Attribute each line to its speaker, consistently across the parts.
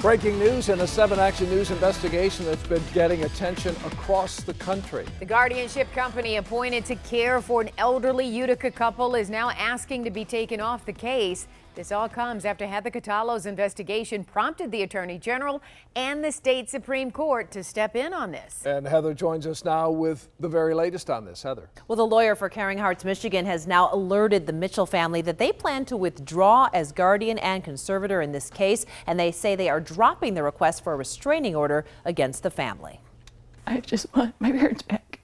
Speaker 1: Breaking news in a 7 Action News investigation that's been getting attention across the country.
Speaker 2: The Guardianship company appointed to care for an elderly Utica couple is now asking to be taken off the case. This all comes after Heather Catallo's investigation prompted the Attorney General and the state Supreme Court to step in on this.
Speaker 1: And Heather joins us now with the very latest on this. Heather.
Speaker 3: Well, the lawyer for Caring Hearts Michigan has now alerted the Mitchell family that they plan to withdraw as guardian and conservator in this case, and they say they are dropping the request for a restraining order against the family.
Speaker 4: I just want my parents back.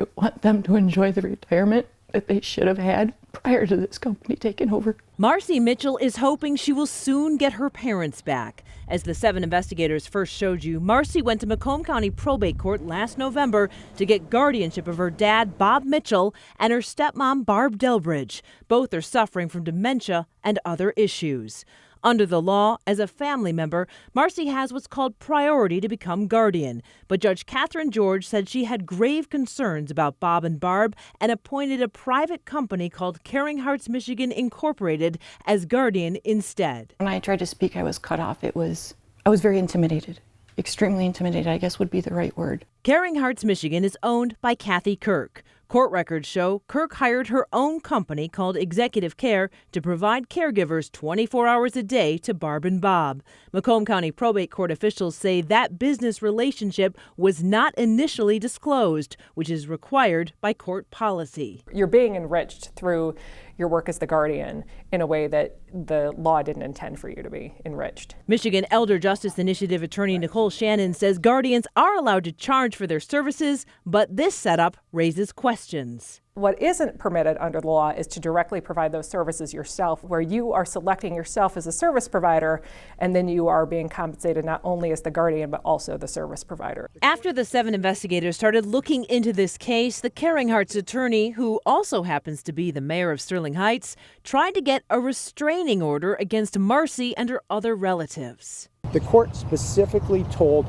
Speaker 4: I want them to enjoy the retirement that they should have had prior to this company taking over.
Speaker 3: Marcy Mitchell is hoping she will soon get her parents back. As the 7 investigators first showed you, Marcy went to Macomb County Probate Court last November to get guardianship of her dad, Bob Mitchell, and her stepmom, Barb Delbridge. Both are suffering from dementia and other issues. Under the law, as a family member, Marcy has what's called priority to become guardian. But Judge Catherine George said she had grave concerns about Bob and Barb and appointed a private company called Caring Hearts Michigan Incorporated as guardian instead.
Speaker 4: When I tried to speak, I was cut off. I was very intimidated. Extremely intimidated, I guess would be the right word.
Speaker 3: Caring Hearts Michigan is owned by Kathy Kirk. Court records show Kirk hired her own company called Executive Care to provide caregivers 24 hours a day to Barb and Bob. Macomb County Probate Court officials say that business relationship was not initially disclosed, which is required by court policy.
Speaker 5: You're being enriched through your work as the guardian in a way that the law didn't intend for you to be enriched.
Speaker 3: Michigan Elder Justice Initiative attorney Nicole Shannon says guardians are allowed to charge for their services, but this setup raises questions.
Speaker 5: What isn't permitted under the law is to directly provide those services yourself, where you are selecting yourself as a service provider, and then you are being compensated not only as the guardian, but also the service provider.
Speaker 3: After the 7 investigators started looking into this case, the Caring Hearts attorney, who also happens to be the mayor of Sterling Heights, tried to get a restraining order against Marcy and her other relatives.
Speaker 6: The court specifically told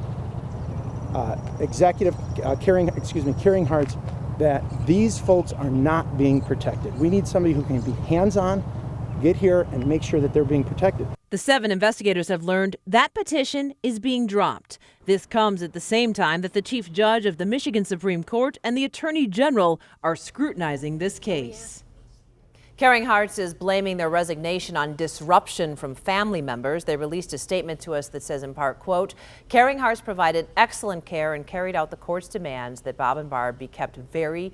Speaker 6: Caring Hearts that these folks are not being protected. We need somebody who can be hands-on, get here, and make sure that they're being protected.
Speaker 3: The 7 investigators have learned that petition is being dropped. This comes at the same time that the chief judge of the Michigan Supreme Court and the attorney general are scrutinizing this case. Caring Hearts is blaming their resignation on disruption from family members. They released a statement to us that says in part, quote, Caring Hearts provided excellent care and carried out the court's demands that Bob and Barb be kept very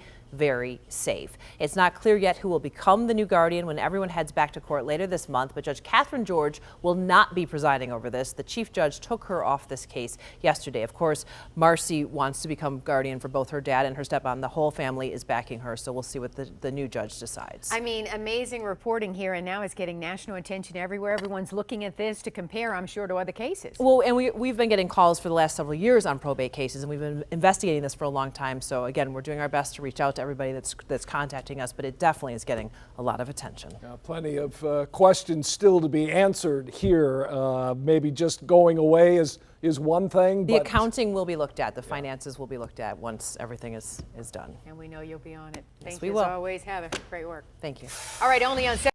Speaker 3: safe. It's not clear yet who will become the new guardian when everyone heads back to court later this month, but Judge Catherine George will not be presiding over this. The chief judge took her off this case yesterday. Of course, Marcy wants to become guardian for both her dad and her stepmom. The whole family is backing her, so we'll see what the new judge decides.
Speaker 2: I mean, amazing reporting here, and now it's getting national attention everywhere. Everyone's looking at this to compare, I'm sure, to other cases.
Speaker 3: Well, and we've been getting calls for the last several years on probate cases, and we've been investigating this for a long time. So again, we're doing our best to reach out to everybody that's contacting us, but it definitely is getting a lot of attention.
Speaker 1: Plenty of questions still to be answered here. Maybe just going away is one thing.
Speaker 3: The accounting will be looked at. The finances will be looked at once everything is done.
Speaker 2: And we know you'll be on it.
Speaker 3: Yes,
Speaker 2: Thank
Speaker 3: we
Speaker 2: you
Speaker 3: will.
Speaker 2: as always, Heather. Great work.
Speaker 3: Thank you.
Speaker 2: All right, only on